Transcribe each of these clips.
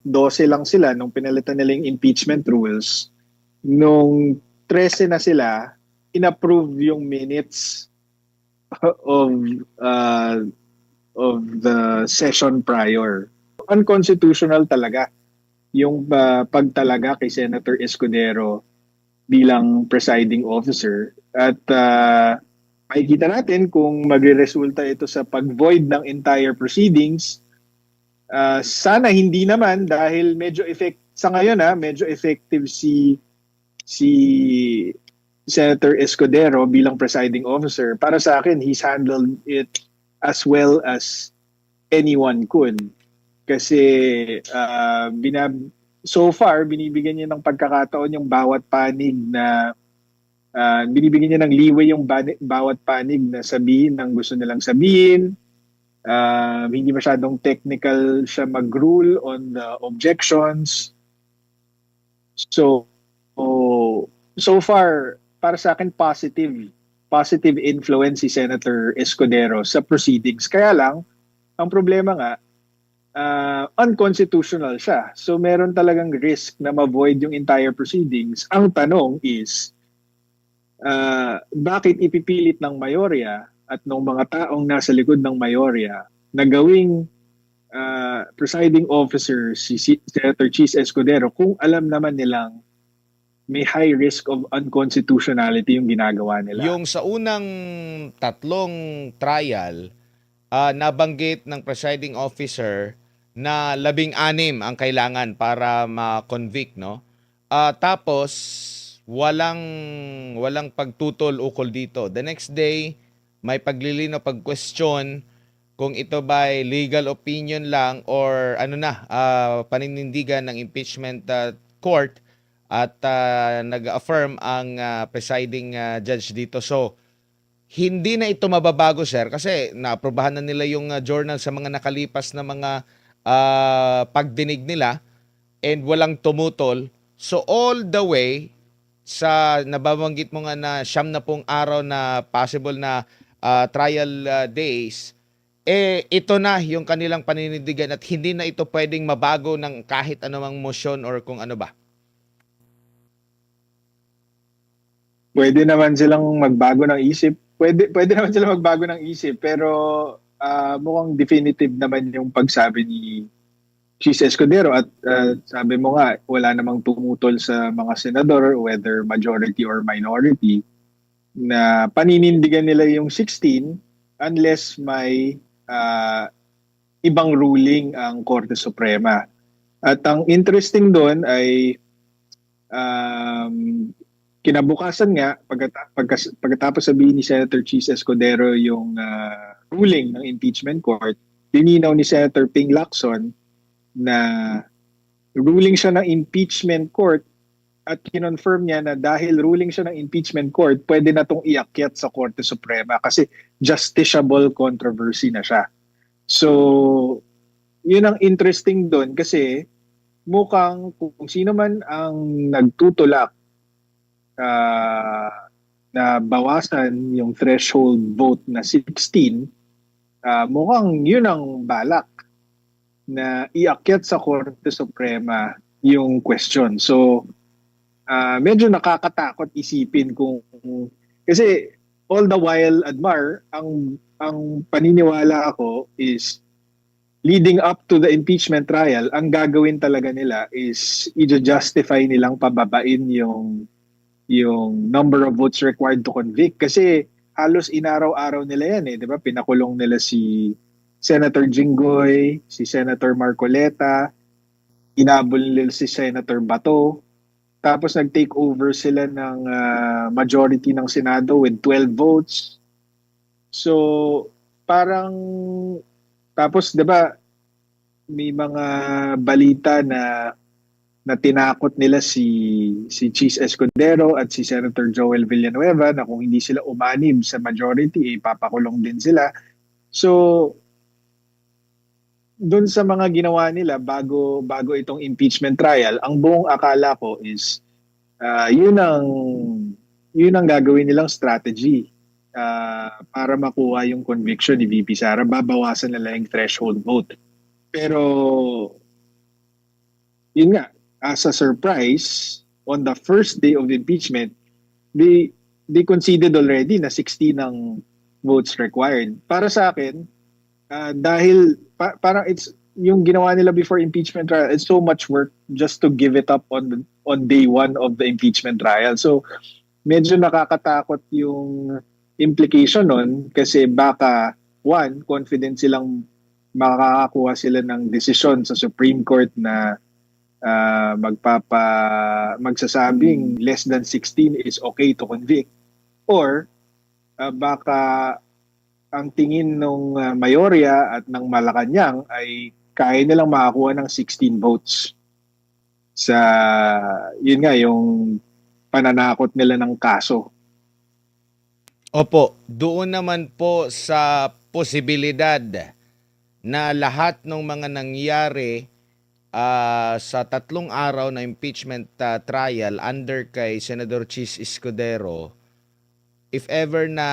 12 lang sila nung pinalitan nila yung impeachment rules. Nung 13 na sila, inapprove yung minutes of uh, of the session prior. Unconstitutional talaga yung pagtalaga kay Senator Escudero bilang presiding officer. At makikita natin kung magre-resulta ito sa pag-void ng entire proceedings. Sana hindi naman dahil sa ngayon medyo effective si Senator Escudero bilang presiding officer. Para sa akin, he's handled it as well as anyone could. Kasi so far, binibigyan niya ng pagkakataon yung bawat panig na binibigyan niya ng leeway yung bawat panig na sabihin ng gusto nilang sabihin. Hindi masyadong technical siya mag-rule on the objections. So far, para sa akin, positive influence si Senator Escudero sa proceedings. Kaya lang, ang problema nga, unconstitutional siya. So meron talagang risk na ma-void yung entire proceedings. Ang tanong is, bakit ipipilit ng mayorya at ng mga taong nasa likod ng mayorya na gawing presiding officer si Senator Chis Escudero kung alam naman nilang may high risk of unconstitutionality yung ginagawa nila. Yung sa unang tatlong trial, nabanggit ng presiding officer na 16 ang kailangan para ma-convict, no? Tapos walang pagtutol ukol dito. The next day, may paglilinaw, pag-question kung ito ba ay legal opinion lang or paninindigan ng impeachment court, at nag-affirm ang presiding judge dito. So, hindi na ito mababago, sir, kasi naaprobahan na nila yung journal sa mga nakalipas na mga pagdinig nila and walang tumutol. So, all the way sa nababanggit mo nga na 70 araw na possible na trial days, ito na yung kanilang paninindigan at hindi na ito pwedeng mabago ng kahit anumang motion or kung ano ba. Pwede naman silang magbago ng isip. Pwede naman silang magbago ng isip, pero mukhang definitive naman yung pagsabi ni Chis Escudero at sabi mo nga, wala namang tumutol sa mga senador, whether majority or minority, na paninindigan nila yung 16 unless may ibang ruling ang Korte Suprema. At ang interesting doon ay kinabukasan nga, pagkatapos sabihin ni Senator Chis Escudero yung ruling ng impeachment court, lininaw ni Senator Ping Lacson na ruling siya ng impeachment court at kinonfirm niya na dahil ruling siya ng impeachment court, pwede na itong iakyat sa Korte Suprema kasi justiciable controversy na siya. So, yun ang interesting doon kasi mukhang kung sino man ang nagtutulak na bawasan yung threshold vote na 16, mukhang yun ang balak na iakyat sa Korte Suprema yung question. So, medyo nakakatakot isipin kung kasi all the while, Admar, ang paniniwala ako is leading up to the impeachment trial, ang gagawin talaga nila is i-justify nilang pababain yung number of votes required to convict. Kasi halos inaraw-araw nila yan eh. Di ba? Pinakulong nila si Senator Jinggoy, si Senator Marcoleta, inabol nila si Senator Bato. Tapos nag-take over sila ng majority ng Senado with 12 votes. So, parang tapos 'di ba may mga balita na tinakot nila si Chis Escudero at si Senator Joel Villanueva na kung hindi sila umanib sa majority, ipapakulong din sila. So, doon sa mga ginawa nila bago itong impeachment trial, ang buong akala ko is yun ang gagawin nilang strategy para makuha yung conviction ni VP Sara. Babawasan nila yung threshold vote. Pero yun nga, as a surprise, on the first day of the impeachment, they conceded already na 16 ang votes required. Para sa akin, dahil parang it's yung ginawa nila before impeachment trial, it's so much work just to give it up on day one of the impeachment trial. So medyo nakakatakot yung implication nun kasi baka one, confident silang makakakuha sila ng desisyon sa Supreme Court na magsasabing less than 16 is okay to convict, or baka ang tingin ng mayorya at ng Malacanang ay kaya nilang makakuha ng 16 votes sa yun nga yung pananakot nila ng kaso. Opo, doon naman po sa posibilidad na lahat ng mga nangyari sa 3 araw na impeachment trial under kay Senador Chis Escudero, if ever na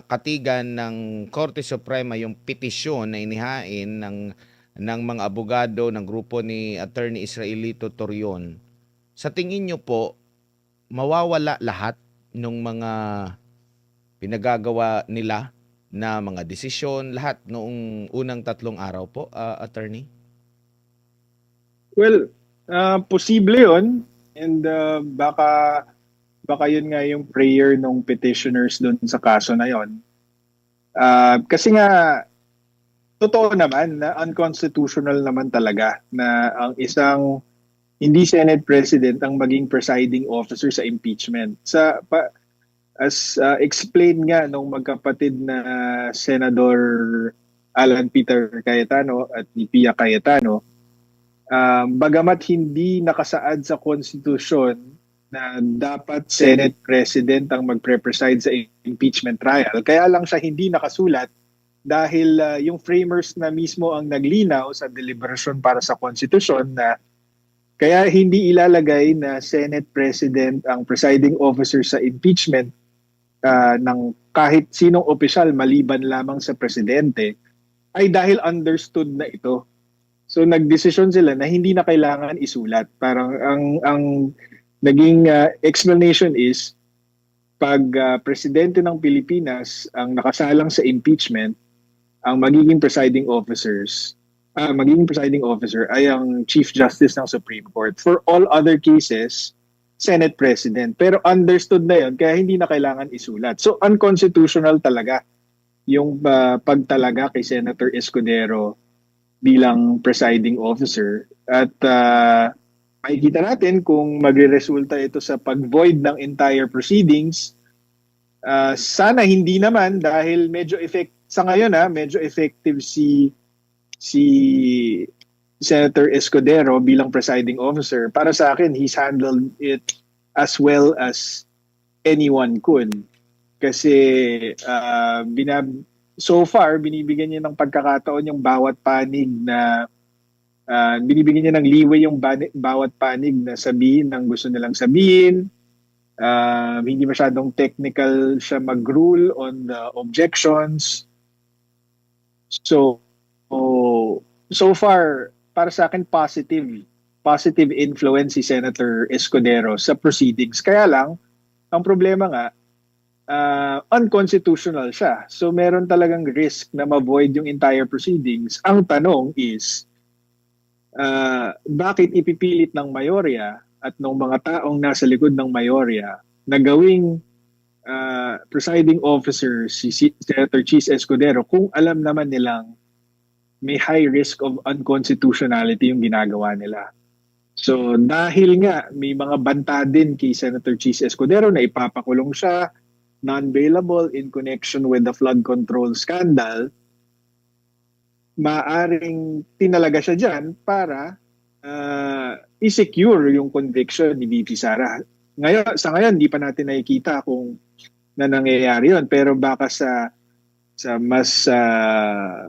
katigan ng Korte Suprema yung petisyon na inihain ng mga abogado ng grupo ni Attorney Israelito Torion, sa tingin nyo po, mawawala lahat ng mga pinagagawa nila na mga desisyon, lahat noong unang 3 araw po, Attorney? Well, posible yun, and baka yun nga yung prayer ng petitioners doon sa kaso na yon. Kasi nga totoo naman na unconstitutional naman talaga na ang isang hindi Senate President ang maging presiding officer sa impeachment. As explained nga nung magkapatid na Senador Alan Peter Cayetano at ni Pia Cayetano, bagamat hindi nakasaad sa konstitusyon na dapat Senate President ang magpre-preside sa impeachment trial, kaya lang siya hindi nakasulat dahil yung framers na mismo ang naglinaw sa deliberasyon para sa konstitusyon na kaya hindi ilalagay na Senate President ang presiding officer sa impeachment ng kahit sinong opisyal maliban lamang sa presidente, ay dahil understood na ito. So nagdesisyon sila na hindi na kailangan isulat. Parang ang naging explanation is pag presidente ng Pilipinas ang nakasalang sa impeachment, ang magiging presiding officer ay ang Chief Justice ng Supreme Court. For all other cases, Senate President. Pero understood na yun, kaya hindi na kailangan isulat. So unconstitutional talaga yung pagtalaga kay Senator Escudero bilang presiding officer. At makikita natin kung magre-resulta ito sa pag-void ng entire proceedings. Sana hindi naman dahil medyo medyo effective si Senator Escudero bilang presiding officer. Para sa akin, he's handled it as well as anyone could. Kasi so far, binibigyan niya ng pagkakataon yung bawat panig na binibigyan niya ng leeway yung bawat panig na sabihin ng gusto nilang sabihin. Hindi masyadong technical siya mag-rule on the objections. So far, para sa akin, positive influence si Senator Escudero sa proceedings. Kaya lang, ang problema nga, unconstitutional siya. So meron talagang risk na ma-void yung entire proceedings. Ang tanong is, bakit ipipilit ng mayorya at ng mga taong nasa likod ng mayorya na gawing presiding officer si Senator Chis Escudero kung alam naman nilang may high risk of unconstitutionality yung ginagawa nila. So dahil nga may mga banta din kay Senator Chis Escudero na ipapakulong siya, non-bailable in connection with the flood control scandal, maaring tinalaga siya dyan para i-secure yung conviction ni VP Sara. Sa ngayon, di pa natin nakikita kung na nangyayari yun. Pero baka sa mas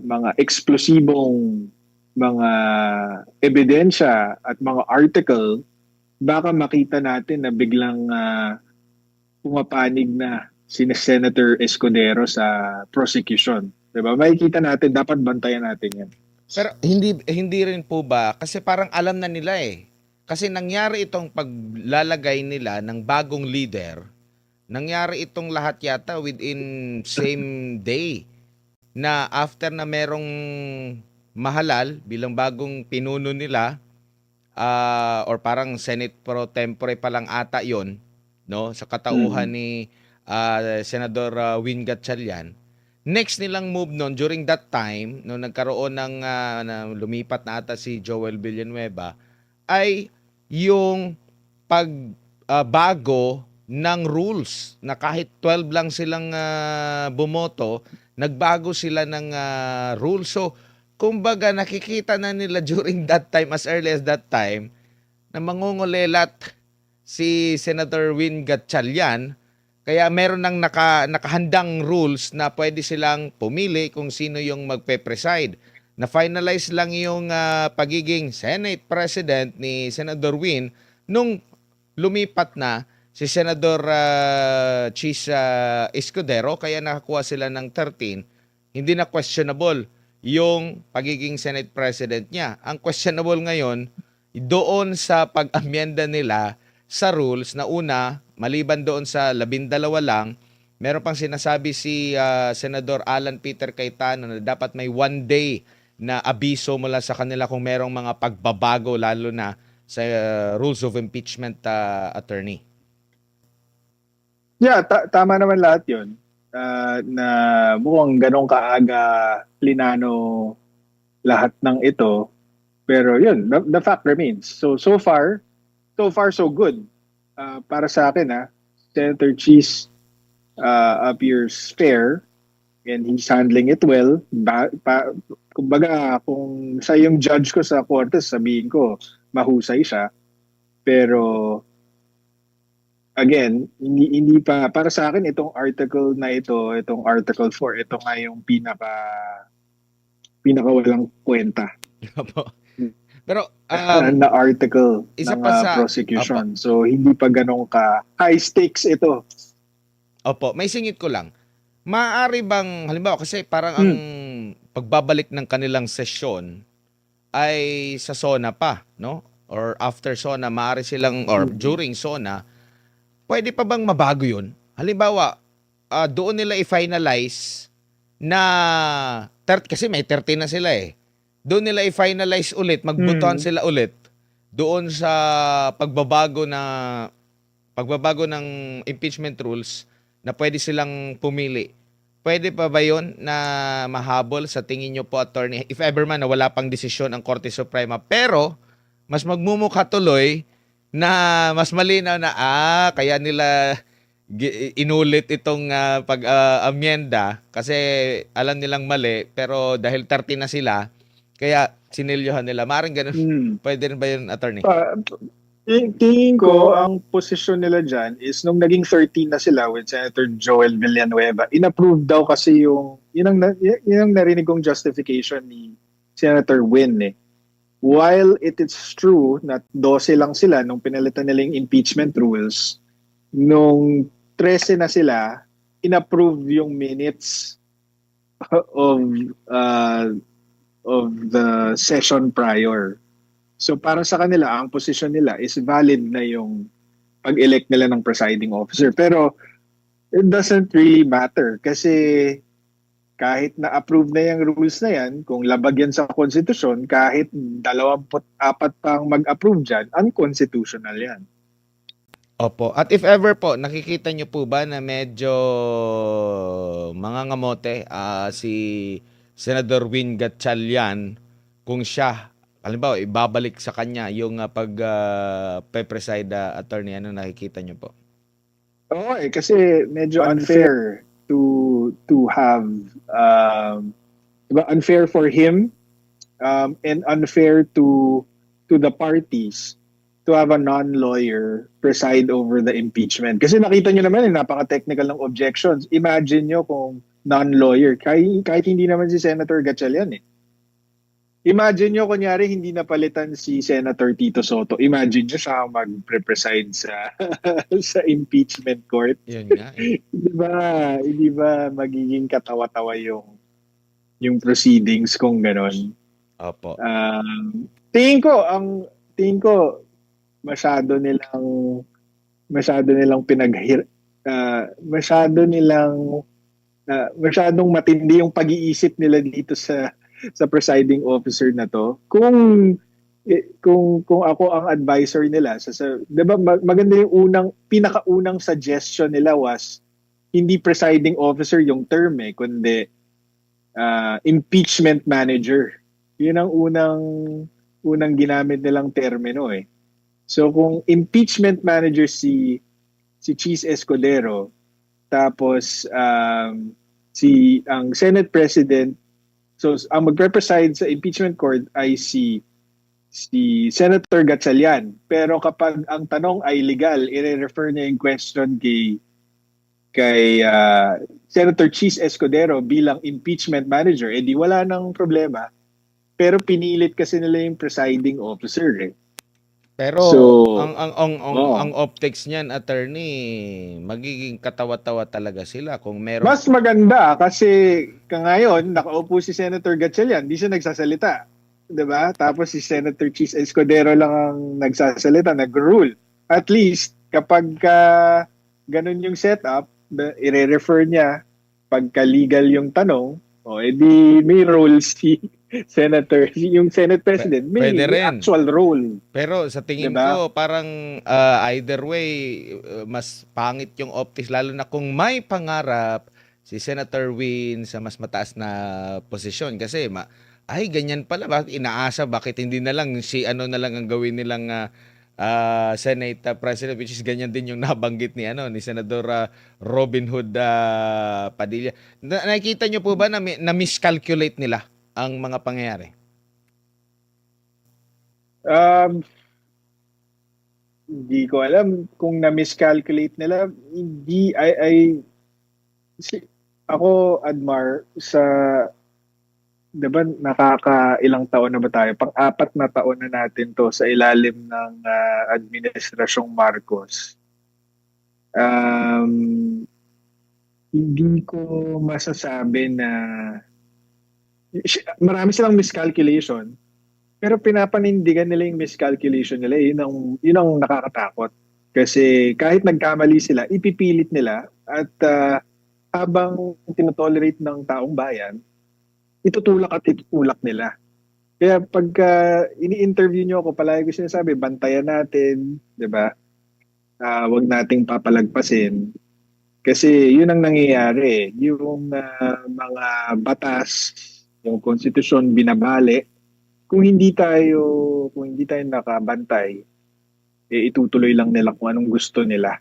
mga eksplosibong mga ebidensya at mga article, baka makita natin na biglang pumapanig na si Senator Escudero sa prosecution. Diba? Makikita natin, dapat bantayan natin yan. Pero hindi rin po ba, kasi parang alam na nila Kasi nangyari itong paglalagay nila ng bagong leader, nangyari itong lahat yata within same day na after na merong Mahalal bilang bagong pinuno nila, or parang Senate pro tempore pa lang ata 'yon, no, sa katauhan Mm. ni Senador Win Gatchalian. Next nilang move noon during that time nung nagkaroon ng na lumipat na ata si Joel Villanueva ay yung bago ng rules na kahit 12 lang silang bumoto, nagbago sila ng rules. So, kumbaga nakikita na nila during that time, as early as that time, na mangungulelat si Senator Win Gatchalian. Kaya meron ng nakahandang rules na pwede silang pumili kung sino yung magpe-preside. Na-finalize lang yung pagiging Senate President ni Senador Win nung lumipat na si Senador Chis Escudero, kaya nakakuha sila ng 13. Hindi na questionable yung pagiging Senate President niya. Ang questionable ngayon, doon sa pag-amyenda nila sa rules na una, maliban doon sa 12 lang, meron pang sinasabi si Senador Alan Peter Cayetano na dapat may 1 day na abiso mula sa kanila kung merong mga pagbabago, lalo na sa rules of impeachment, attorney. Yeah, tama naman lahat yun. Na mukhang ganong kaaga linano lahat ng ito. Pero yun, the fact remains. So far so good. Para sa akin, Senator Cheese appears fair and he's handling it well. Kumbaga, kung siya yung judge ko sa korte, sabihin ko, mahusay siya. Pero again, hindi pa para sa akin itong article na ito, itong Article 4, ito nga yung pinaka walang kwenta Opo. Pero na article isa ng pa sa prosecution. So hindi pa ganun ka high stakes ito. Opo, may singit ko lang. Maaari bang, halimbawa kasi parang ang pagbabalik ng kanilang sesyon ay sa SONA pa, no? Or after SONA, maaari silang, or during SONA, pwede pa bang mabago yun? Halimbawa, doon nila i-finalize na, kasi may 30 na sila eh. Doon nila i-finalize ulit, magbotohan sila ulit doon sa pagbabago ng impeachment rules na pwede silang pumili. Pwede pa ba yun na mahabol sa tingin nyo po, attorney? If ever man na wala pang desisyon ang Korte Suprema, pero mas magmumukha tuloy na mas malinaw na kaya nila inulit itong pag-amyenda kasi alam nilang mali, pero dahil 30 na sila, kaya sinilyohan nila. Maring ganun. Pwede rin ba yun, attorney? Tingin ko, ang posisyon nila dyan is nung naging 13 na sila with Senator Joel Villanueva, inapprove daw kasi yun ang narinig kong justification ni Senator Win eh. While it is true na 12 lang sila nung pinalitan nila yung impeachment rules, nung 13 na sila, inapprove yung minutes of the session prior. So para sa kanila, ang posisyon nila is valid na yung pag-elect nila ng presiding officer. Pero it doesn't really matter kasi kahit na-approve na yung rules na yan, kung labag yan sa konstitusyon, kahit 24 pang mag-approve dyan, unconstitutional yan. Opo. At if ever po, nakikita nyo po ba na medyo mangangamote si Senador Win Gatchalian kung siya, halimbawa, ibabalik sa kanya yung pag-preside, attorney, ano nakikita nyo po? Oo kasi medyo unfair to have unfair for him and unfair to the parties to have a non-lawyer preside over the impeachment. Kasi nakita nyo naman, napaka-technical ng objections. Imagine nyo kung non-lawyer, kahit hindi naman si Senator Gatchalian eh. Imagine nyo, kunyari, hindi napalitan si Senator Tito Soto. Imagine nyo siya mag-preside sa impeachment court. Yun nga eh. Hindi ba magiging katawa-tawa yung proceedings kung ganon? Opo. Tingin ko masyado nilang masyado nilang masyadong matindi yung pag-iisip nila dito sa presiding officer na to. Kung ako ang advisor nila, 'di ba maganda yung pinakaunang suggestion nila was hindi presiding officer yung term kundi impeachment manager. Yun ang unang ginamit nilang termino eh. So kung impeachment manager si Cheese Escudero, tapos ang Senate President, so ang magre-preside sa impeachment court ay si Senator Gatchalian. Pero kapag ang tanong ay legal, i-refer niya yung question kay Senator Cheese Escudero bilang impeachment manager, di wala nang problema. Pero pinilit kasi nila yung presiding officer eh. Pero So, ang optics niyan, attorney, magiging katawa-tawa talaga sila kung meron. Mas maganda kasi ngayon nakaupo si Senator Gatchalian, di siya nagsasalita. 'Di ba? Tapos si Senator Cheese Escudero lang ang nagsasalita, nag-rule. At least kapag ganun yung setup, i-refer niya pagka legal yung tanong, edi may role si Senator, yung Senate President, may Pwede rin. actual role. Pero sa tingin Diba? ko, parang either way, mas pangit yung optics, lalo na kung may pangarap si Senator Win sa mas mataas na posisyon. Kasi, ay, ganyan pala. Bakit inaasa? Bakit hindi na lang si ano na lang ang gawin nilang Senate President, which is ganyan din yung nabanggit ni Senador Robin Hood Padilla. Nakikita nyo po ba na miscalculate nila ang mga pangyayari? Hindi ko alam kung na-miscalculate nila. Hindi, ako, Admar, diba nakakailang taon na ba tayo? Pang-4 na taon na natin to sa ilalim ng Administrasyong Marcos. Hindi ko masasabi na marami silang miscalculation, pero pinapanindigan nila yung miscalculation nila. Yun ang nakakatakot. Kasi kahit nagkamali sila, ipipilit nila at habang tinotolerate ng taong bayan, itutulak nila. Kaya pagka ini-interview nyo ako, palagi ko sinasabi, bantayan natin, di ba? Huwag nating papalagpasin. Kasi yun ang nangyayari. Yung mga batas, yung konstitusyon binabali, kung hindi tayo nakabantay, itutuloy lang nila kung anong gusto nila.